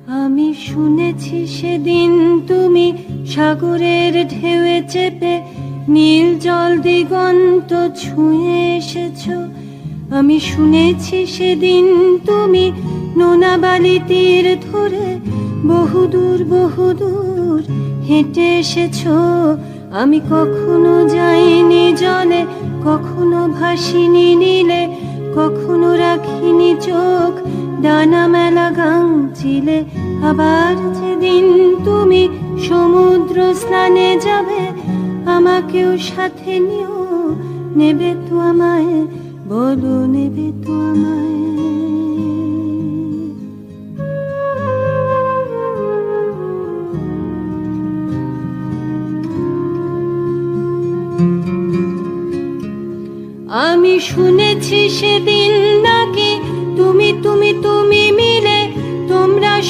আমি শুনেছি সেদিন তুমি সাগরের ঢেউয়ে চেপে নীল জল দিগন্ত ছুঁয়ে এসেছো। আমি শুনেছি সেদিন তুমি নোনা বালি তীর ধরে বহুদূর বহুদূর হেঁটে এসেছো। আমি কখনো যাইনি জলে, কখনো ভাসিনি নীলে, কখনো রাখিনি চোখ ডানা মেলা গাংচিলে। আবার যেদিন তুমি সমুদ্র স্নানে যাবে, আমাকেও সাথে নিও, নেবে তো আমায়, বলো নেবে তো আমায়। আমি শুনেছি সেদিন নাকি তুমি তুমি তুমি